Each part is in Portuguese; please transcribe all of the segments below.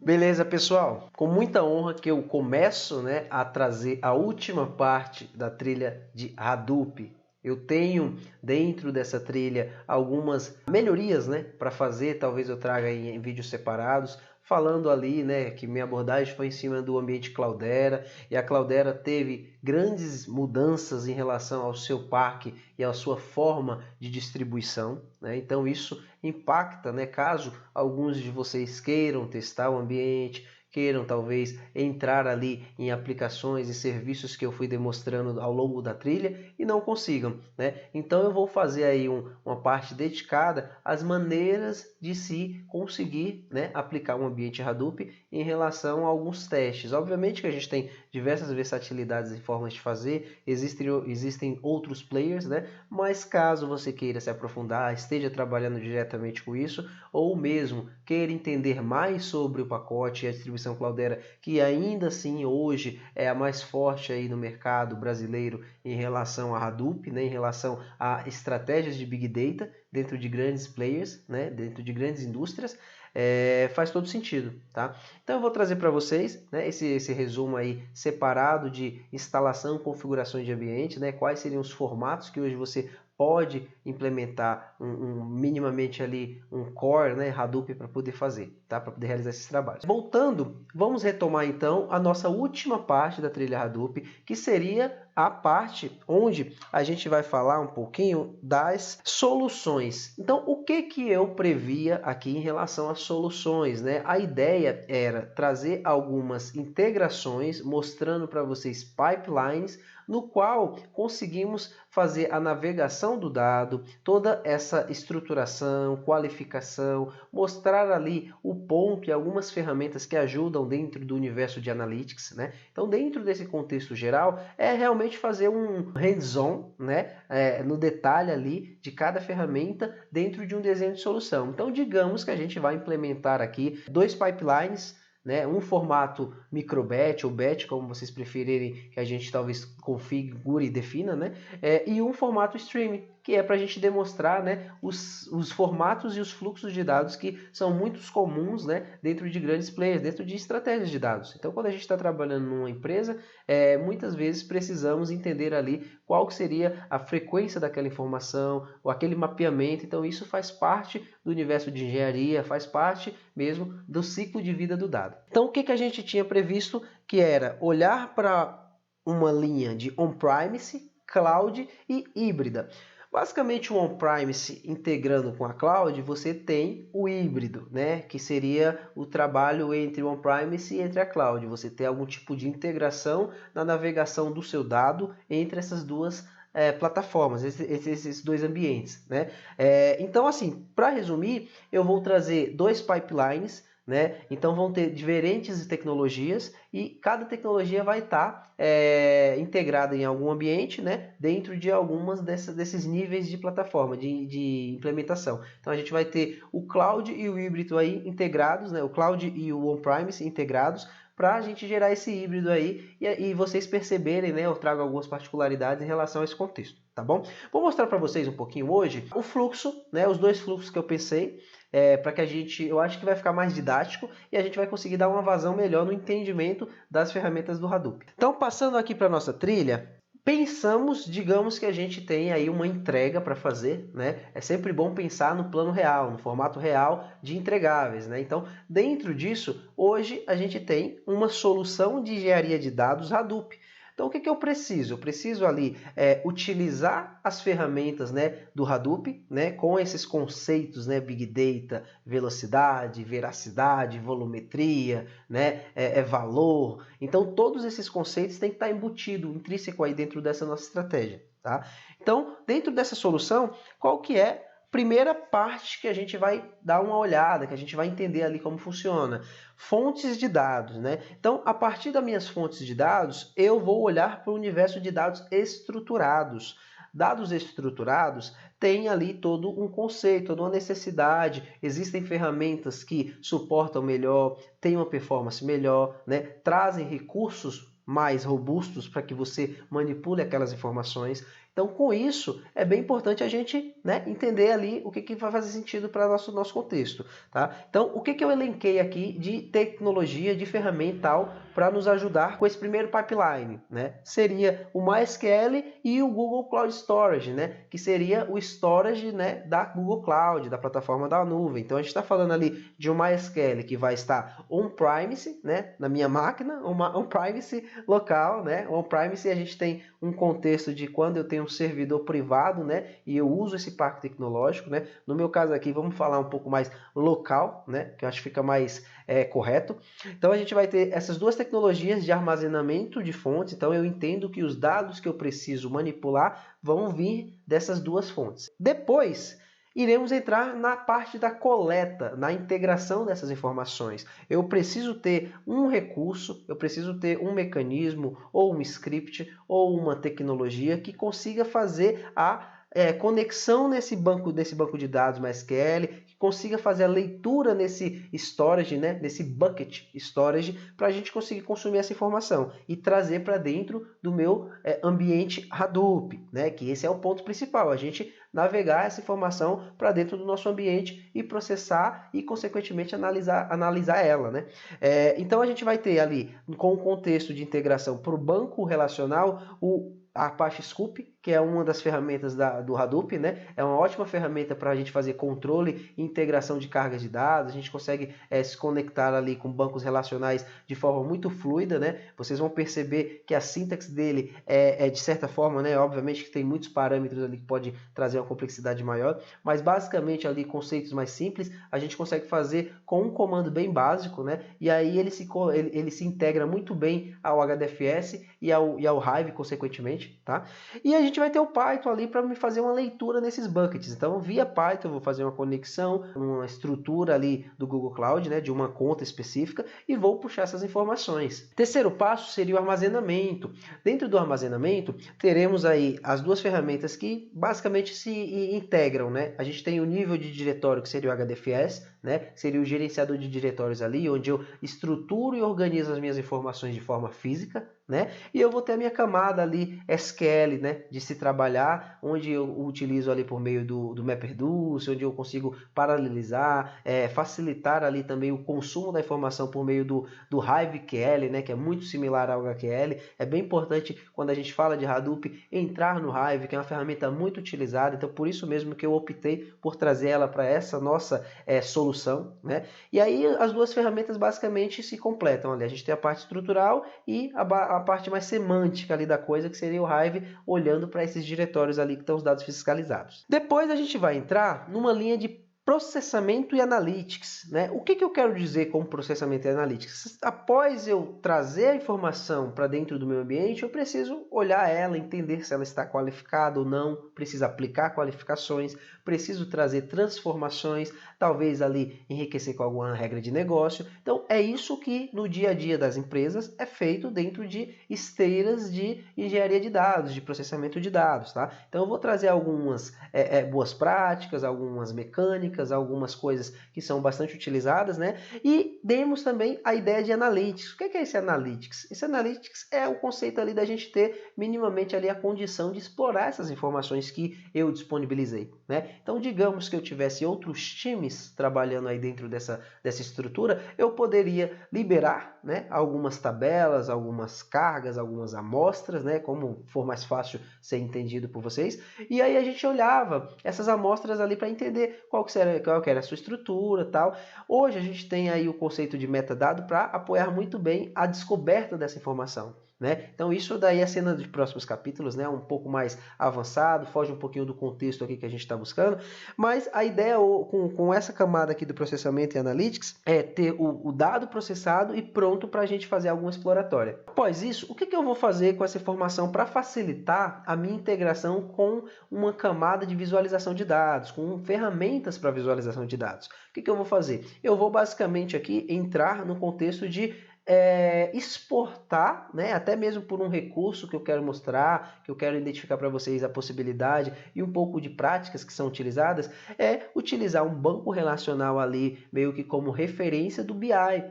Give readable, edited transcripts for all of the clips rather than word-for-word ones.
Beleza, pessoal? Com muita honra que eu começo, a trazer a última parte da trilha de Hadoop. Eu tenho dentro dessa trilha algumas melhorias, para fazer. Talvez eu traga em vídeos separados, falando ali, que minha abordagem foi em cima do ambiente Cloudera, e a Cloudera teve grandes mudanças em relação ao seu parque e à sua forma de distribuição, Então isso impacta, caso alguns de vocês queiram testar o ambiente, queiram talvez entrar ali em aplicações e serviços que eu fui demonstrando ao longo da trilha e não consigam, Então eu vou fazer aí uma parte dedicada às maneiras de se conseguir, aplicar um ambiente Hadoop em relação a alguns testes. Obviamente que a gente tem diversas versatilidades e formas de fazer, existem outros players, mas caso você queira se aprofundar, esteja trabalhando diretamente com isso, ou mesmo queira entender mais sobre o pacote e a distribuição Cloudera, que ainda assim hoje é a mais forte aí no mercado brasileiro em relação a Hadoop, em relação a estratégias de Big Data dentro de grandes players, dentro de grandes indústrias, faz todo sentido, tá? Então eu vou trazer para vocês, esse resumo aí separado de instalação, configurações de ambiente, quais seriam os formatos que hoje você pode implementar minimamente ali um core, Hadoop para poder fazer, tá? Para poder realizar esses trabalhos. Voltando, vamos retomar então a nossa última parte da trilha Hadoop, que seria a parte onde a gente vai falar um pouquinho das soluções. Então, o que eu previa aqui em relação às soluções, A ideia era trazer algumas integrações, mostrando para vocês pipelines, no qual conseguimos fazer a navegação do dado, toda essa estruturação, qualificação, mostrar ali o ponto e algumas ferramentas que ajudam dentro do universo de Analytics, Então, dentro desse contexto geral, é realmente fazer um hands-on, no detalhe ali de cada ferramenta dentro de um desenho de solução. Então, digamos que a gente vai implementar aqui 2 pipelines, um formato microbatch ou batch, como vocês preferirem, que a gente talvez configure e defina, e um formato streaming, que é para a gente demonstrar, os formatos e os fluxos de dados que são muito comuns, dentro de grandes players, dentro de estratégias de dados. Então, quando a gente está trabalhando numa empresa, muitas vezes precisamos entender ali qual que seria a frequência daquela informação, ou aquele mapeamento. Então, isso faz parte do universo de engenharia, faz parte mesmo do ciclo de vida do dado. Então, o que a gente tinha previsto, que era olhar para uma linha de on-premise, cloud e híbrida. Basicamente, o on-premise integrando com a cloud, você tem o híbrido, que seria o trabalho entre o on-premise e entre a cloud. Você tem algum tipo de integração na navegação do seu dado entre essas duas plataformas, esses dois ambientes. Então, assim, para resumir, eu vou trazer 2 pipelines, Então vão ter diferentes tecnologias e cada tecnologia vai estar integrada em algum ambiente, dentro de algumas desses níveis de plataforma, de implementação. Então a gente vai ter o cloud e o híbrido aí integrados, o cloud e o on-premise integrados, para a gente gerar esse híbrido aí e vocês perceberem, eu trago algumas particularidades em relação a esse contexto, tá bom? Vou mostrar para vocês um pouquinho hoje o fluxo, os 2 fluxos que eu pensei, para que eu acho que vai ficar mais didático e a gente vai conseguir dar uma vazão melhor no entendimento das ferramentas do Hadoop. Então, passando aqui para a nossa trilha, pensamos, digamos que a gente tem aí uma entrega para fazer, É sempre bom pensar no plano real, no formato real de entregáveis, Então, dentro disso, hoje a gente tem uma solução de engenharia de dados Hadoop. Então, o que eu preciso? Eu preciso ali utilizar as ferramentas do Hadoop, com esses conceitos, Big Data, velocidade, veracidade, volumetria, valor. Então, todos esses conceitos têm que estar embutido, intrínseco aí dentro dessa nossa estratégia. Tá? Então, dentro dessa solução, qual que é primeira parte que a gente vai dar uma olhada, que a gente vai entender ali como funciona? Fontes de dados, Então, a partir das minhas fontes de dados, eu vou olhar para o universo de dados estruturados. Dados estruturados têm ali todo um conceito, toda uma necessidade. Existem ferramentas que suportam melhor, têm uma performance melhor, trazem recursos mais robustos para que você manipule aquelas informações. Então, com isso, é bem importante a gente, né, entender ali o que vai fazer sentido para o nosso contexto. Tá? Então, o que eu elenquei aqui de tecnologia, de ferramental para nos ajudar com esse primeiro pipeline, né? Seria o MySQL e o Google Cloud Storage, né? Que seria o storage, né, da Google Cloud, da plataforma da nuvem. Então, a gente está falando ali de um MySQL que vai estar on-premise, né, na minha máquina, on-premise local, né? On-premise a gente tem um contexto de quando eu tenho um servidor privado, né, e eu uso esse parque tecnológico, né? No meu caso aqui, vamos falar um pouco mais local, né, que eu acho que fica mais correto. Então a gente vai ter essas duas tecnologias de armazenamento de fontes. Então eu entendo que os dados que eu preciso manipular vão vir dessas duas fontes. Depois iremos entrar na parte da coleta, na integração dessas informações. Eu preciso ter um recurso, eu preciso ter um mecanismo, ou um script, ou uma tecnologia que consiga fazer a conexão nesse banco de dados MySQL, que consiga fazer a leitura nesse storage, né, nesse bucket storage, para a gente conseguir consumir essa informação e trazer para dentro do meu ambiente Hadoop, né, que esse é o ponto principal, a gente navegar essa informação para dentro do nosso ambiente e processar e, consequentemente, analisar ela. Né? Então, a gente vai ter ali, com o contexto de integração para o banco relacional, a Apache Scoop, que é uma das ferramentas do Hadoop, né? É uma ótima ferramenta para a gente fazer controle e integração de cargas de dados. A gente consegue se conectar ali com bancos relacionais de forma muito fluida, né? Vocês vão perceber que a sintaxe dele de certa forma, né? Obviamente que tem muitos parâmetros ali que pode trazer uma complexidade maior, mas basicamente ali conceitos mais simples a gente consegue fazer com um comando bem básico, né? E aí ele se integra muito bem ao HDFS e ao Hive, consequentemente. Tá? E a gente vai ter o Python ali para me fazer uma leitura nesses buckets. Então, via Python, eu vou fazer uma conexão, uma estrutura ali do Google Cloud, né, de uma conta específica, e vou puxar essas informações. Terceiro passo seria o armazenamento. Dentro do armazenamento, teremos aí as duas ferramentas que basicamente se integram. Né? A gente tem o nível de diretório, que seria o HDFS, né? Seria o gerenciador de diretórios ali, onde eu estruturo e organizo as minhas informações de forma física, né? E eu vou ter a minha camada ali SQL, né, de se trabalhar, onde eu utilizo ali por meio do MapReduce, onde eu consigo paralelizar, facilitar ali também o consumo da informação por meio do HiveQL, né, que é muito similar ao HQL. É bem importante quando a gente fala de Hadoop entrar no Hive, que é uma ferramenta muito utilizada, então por isso mesmo que eu optei por trazer ela para essa nossa solução, né? E aí as duas ferramentas basicamente se completam ali. A gente tem a parte estrutural e a parte mais semântica ali da coisa, que seria o Hive olhando para esses diretórios ali que estão os dados fiscalizados. Depois a gente vai entrar numa linha de processamento e analytics. Né? O que eu quero dizer com processamento e analytics? Após eu trazer a informação para dentro do meu ambiente, eu preciso olhar ela, entender se ela está qualificada ou não, preciso aplicar qualificações, preciso trazer transformações, talvez ali enriquecer com alguma regra de negócio. Então é isso que no dia a dia das empresas é feito dentro de esteiras de engenharia de dados, de processamento de dados. Tá? Então eu vou trazer algumas boas práticas, algumas mecânicas, algumas coisas que são bastante utilizadas, né? E demos também a ideia de analytics. O que é esse analytics? Esse analytics é o conceito ali da gente ter minimamente ali a condição de explorar essas informações que eu disponibilizei, né? Então, digamos que eu tivesse outros times trabalhando aí dentro dessa estrutura, eu poderia liberar, né, algumas tabelas, algumas cargas, algumas amostras, né, como for mais fácil ser entendido por vocês, e aí a gente olhava essas amostras ali para entender qual que era a sua estrutura, tal. Hoje a gente tem aí o conceito de metadado para apoiar muito bem a descoberta dessa informação. Né? Então isso daí é cena de próximos capítulos, né? Um pouco mais avançado, foge um pouquinho do contexto aqui que a gente está buscando, mas a ideia com essa camada aqui do processamento e analytics é ter o dado processado e pronto para a gente fazer alguma exploratória. Após isso, o que eu vou fazer com essa informação para facilitar a minha integração com uma camada de visualização de dados, com ferramentas para visualização de dados? O que eu vou fazer? Eu vou basicamente aqui entrar no contexto de exportar, né, até mesmo por um recurso que eu quero mostrar, que eu quero identificar para vocês a possibilidade e um pouco de práticas que são utilizadas, é utilizar um banco relacional ali meio que como referência do BI,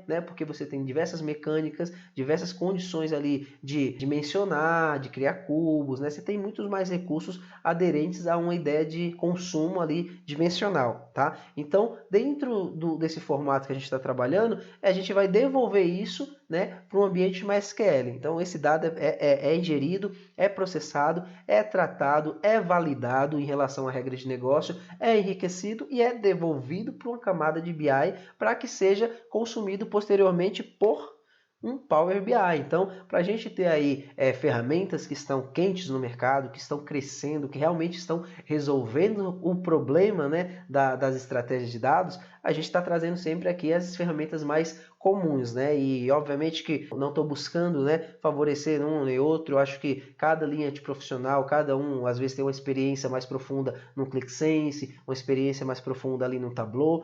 né, porque você tem diversas mecânicas, diversas condições ali de dimensionar, de criar cubos, né, você tem muitos mais recursos aderentes a uma ideia de consumo ali dimensional, tá? Então, dentro desse formato que a gente está trabalhando, a gente vai devolver isso, né, para um ambiente MySQL. Então, esse dado é ingerido, é processado, é tratado, é validado em relação à regra de negócio, é enriquecido e é devolvido para uma camada de BI para que seja consumido posteriormente por um Power BI. Então, para a gente ter aí ferramentas que estão quentes no mercado, que estão crescendo, que realmente estão resolvendo o problema, né, das estratégias de dados, a gente está trazendo sempre aqui as ferramentas mais comuns, né? E obviamente que não estou buscando, né, favorecer um nem outro. Eu acho que cada linha de profissional, cada um às vezes tem uma experiência mais profunda no ClickSense, uma experiência mais profunda ali no Tableau.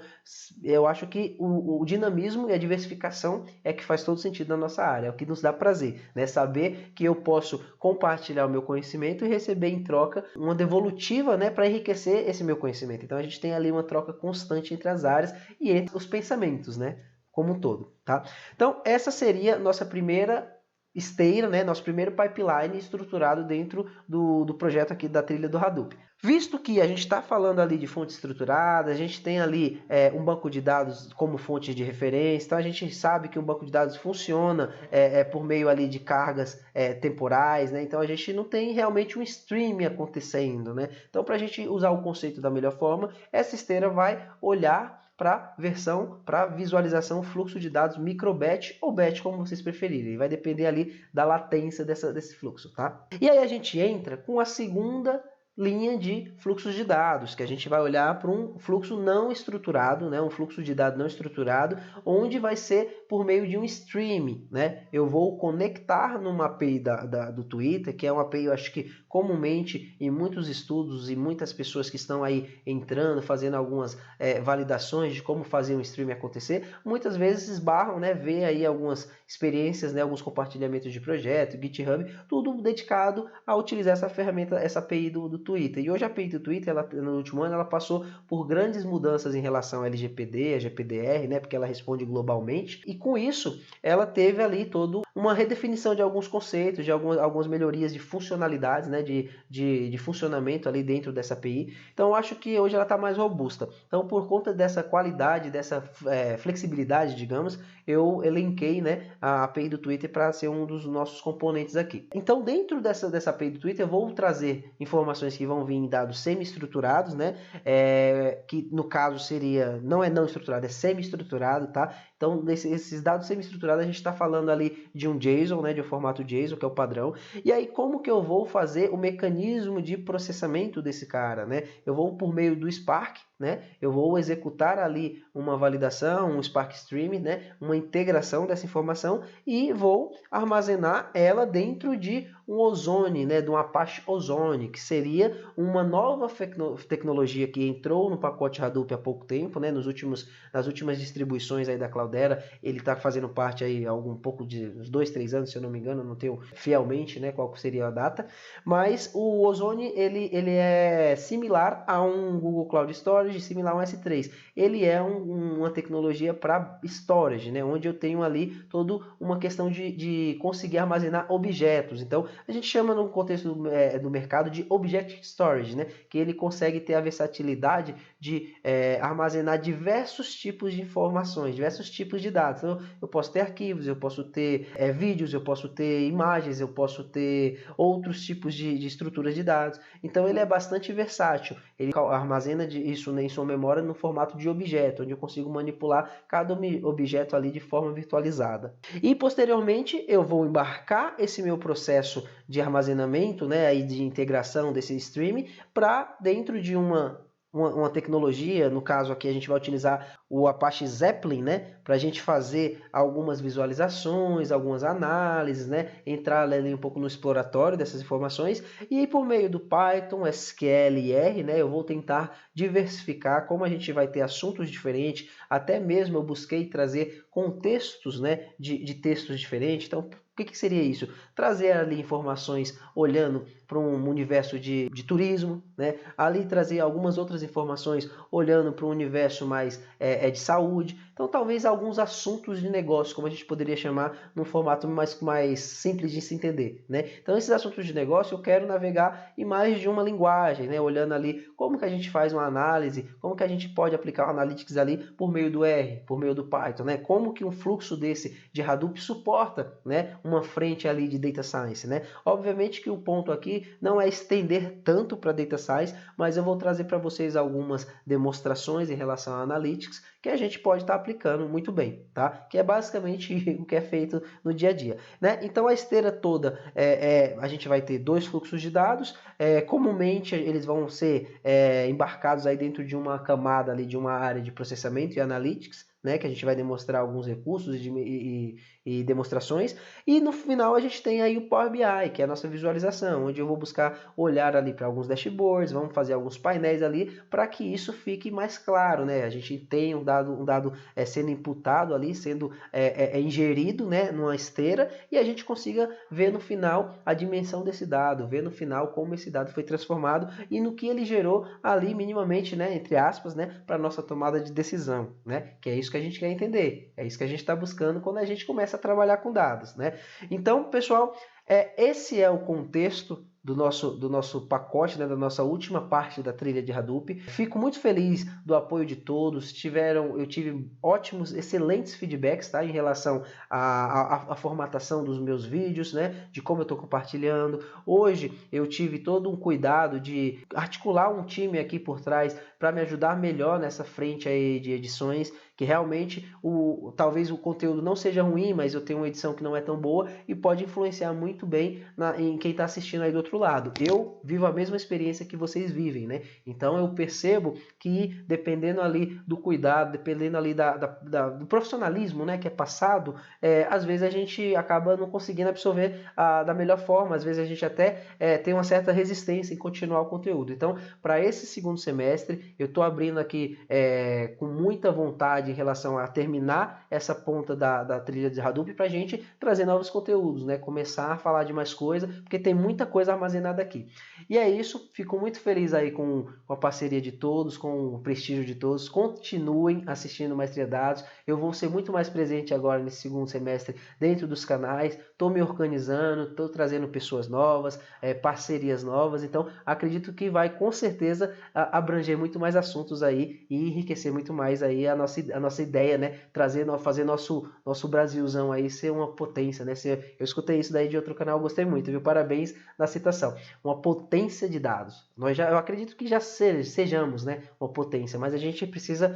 Eu acho que o dinamismo e a diversificação é que faz todo sentido na nossa área, é o que nos dá prazer, né? Saber que eu posso compartilhar o meu conhecimento e receber em troca uma devolutiva, né, para enriquecer esse meu conhecimento. Então a gente tem ali uma troca constante entre as áreas e entre os pensamentos, né, como um todo, tá? Então essa seria nossa primeira esteira, né, nosso primeiro pipeline estruturado dentro do projeto aqui da trilha do Hadoop. Visto que a gente está falando ali de fontes estruturadas, a gente tem ali um banco de dados como fonte de referência, então a gente sabe que um banco de dados funciona por meio ali de cargas temporais, né? Então a gente não tem realmente um streaming acontecendo, né? Então, para a gente usar o conceito da melhor forma, essa esteira vai olhar para visualização, fluxo de dados microbatch ou batch, como vocês preferirem. Vai depender ali da latência desse fluxo, tá? E aí a gente entra com a segunda linha de fluxos de dados, que a gente vai olhar para um fluxo não estruturado, né? Um fluxo de dados não estruturado, onde vai ser por meio de um stream, né? Eu vou conectar numa API do Twitter, que é uma API, eu acho que comumente em muitos estudos e muitas pessoas que estão aí entrando, fazendo algumas validações de como fazer um stream acontecer, muitas vezes esbarram, né? Vê aí algumas experiências, né? Alguns compartilhamentos de projeto, GitHub, tudo dedicado a utilizar essa ferramenta, essa API do Twitter. E hoje a API do Twitter, no último ano, ela passou por grandes mudanças em relação ao LGPD, a GPDR, né, porque ela responde globalmente. E com isso, ela teve ali toda uma redefinição de alguns conceitos, de algumas melhorias de funcionalidades, né, de funcionamento ali dentro dessa API. Então, eu acho que hoje ela está mais robusta. Então, por conta dessa qualidade, dessa flexibilidade, digamos, eu elenquei, né, a API do Twitter para ser um dos nossos componentes aqui. Então, dentro dessa API do Twitter, eu vou trazer informações que vão vir em dados semi-estruturados, né? Que no caso seria, não estruturado, é semi-estruturado, tá? Então, esses dados semi-estruturados, a gente está falando ali de um JSON, né? De um formato JSON, que é o padrão. E aí, como que eu vou fazer o mecanismo de processamento desse cara, né? Eu vou por meio do Spark, né? Eu vou executar ali uma validação, um Spark Stream, né? Uma integração dessa informação e vou armazenar ela dentro de um Ozone, né? De um Apache Ozone, que seria uma nova tecnologia que entrou no pacote Hadoop há pouco tempo, né? Nas últimas distribuições aí da Cloudera, ele está fazendo parte aí há um pouco de uns 2-3 anos, se eu não me engano, não tenho fielmente, né, qual seria a data, mas o Ozone ele é similar a um Google Cloud Storage, similar a um S3. Ele é uma tecnologia para storage, né, onde eu tenho ali toda uma questão de conseguir armazenar objetos. Então, a gente chama no contexto do mercado de Object Storage, né, que ele consegue ter a versatilidade de armazenar diversos tipos de informações, diversos tipos de dados. Então, eu posso ter arquivos, eu posso ter vídeos, eu posso ter imagens, eu posso ter outros tipos de estruturas de dados. Então, ele é bastante versátil. Ele armazena isso em sua memória no formato de objeto, onde eu consigo manipular cada objeto ali de forma virtualizada. E, posteriormente, eu vou embarcar esse meu processo de armazenamento, né, e de integração desse stream para dentro de uma uma tecnologia, no caso aqui a gente vai utilizar o Apache Zeppelin, né, para a gente fazer algumas visualizações, algumas análises, né, entrar ali um pouco no exploratório dessas informações, e aí, por meio do Python, SQL e R, né, eu vou tentar diversificar como a gente vai ter assuntos diferentes, até mesmo eu busquei trazer contextos, né, de textos diferentes. Então, o que seria isso? Trazer ali informações olhando para um universo de turismo, né? Ali trazer algumas outras informações olhando para um universo mais de saúde. Então, talvez alguns assuntos de negócio, como a gente poderia chamar, num formato mais simples de se entender, né? Então, esses assuntos de negócio eu quero navegar em mais de uma linguagem, né? Olhando ali como que a gente faz uma análise, como que a gente pode aplicar o Analytics ali por meio do R, por meio do Python, né? Como que um fluxo desse de Hadoop suporta, né, uma frente ali de Data Science, né? Obviamente que o ponto aqui não é estender tanto para Data Science, mas eu vou trazer para vocês algumas demonstrações em relação a Analytics que a gente pode estar aplicando muito bem, tá? Que é basicamente o que é feito no dia a dia, né? Então a esteira toda, a gente vai ter dois fluxos de dados, comumente eles vão ser embarcados aí dentro de uma camada ali, de uma área de processamento e Analytics, né, que a gente vai demonstrar alguns recursos e demonstrações, e no final a gente tem aí o Power BI, que é a nossa visualização, onde eu vou buscar olhar ali para alguns dashboards, vamos fazer alguns painéis ali, para que isso fique mais claro, né, a gente tem um dado sendo imputado ali, sendo ingerido, né, numa esteira, e a gente consiga ver no final a dimensão desse dado, ver no final como esse dado foi transformado e no que ele gerou ali minimamente, né, entre aspas, né, para nossa tomada de decisão, né, que é isso que a gente quer entender, é isso que a gente está buscando quando a gente começa a trabalhar com dados, né? Então, pessoal, esse é o contexto do nosso pacote, né, da nossa última parte da trilha de Hadoop. Fico muito feliz do apoio de todos. Eu tive ótimos, excelentes feedbacks, tá, em relação à formatação dos meus vídeos, né, de como eu estou compartilhando. Hoje eu tive todo um cuidado de articular um time aqui por trás para me ajudar melhor nessa frente aí de edições, que realmente talvez o conteúdo não seja ruim, mas eu tenho uma edição que não é tão boa e pode influenciar muito bem em quem está assistindo aí do outro lado. Eu vivo a mesma experiência que vocês vivem, né? Então eu percebo que dependendo ali do cuidado, dependendo ali do profissionalismo, né, que é passado, às vezes a gente acaba não conseguindo absorver da melhor forma, às vezes a gente até tem uma certa resistência em continuar o conteúdo. Então, para esse segundo semestre, eu estou abrindo aqui com muita vontade em relação a terminar essa ponta da trilha de Hadoop para a gente trazer novos conteúdos, né? Começar a falar de mais coisa, porque tem muita coisa armazenada aqui. E é isso, fico muito feliz aí com a parceria de todos, com o prestígio de todos. Continuem assistindo Maestria Dados. Eu vou ser muito mais presente agora nesse segundo semestre dentro dos canais. Estou me organizando, estou trazendo pessoas novas, parcerias novas. Então, acredito que vai com certeza abranger muito mais assuntos aí e enriquecer muito mais aí a nossa ideia, né? Fazer nosso Brasilzão aí ser uma potência, né? Eu escutei isso daí de outro canal, gostei muito, viu? Parabéns na citação. Uma potência de dados. Eu acredito que já sejamos, né, uma potência, mas a gente precisa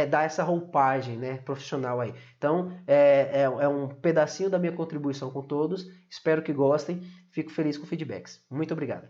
dar essa roupagem, né, profissional aí. Então, é um pedacinho da minha contribuição com todos. Espero que gostem. Fico feliz com feedbacks. Muito obrigado.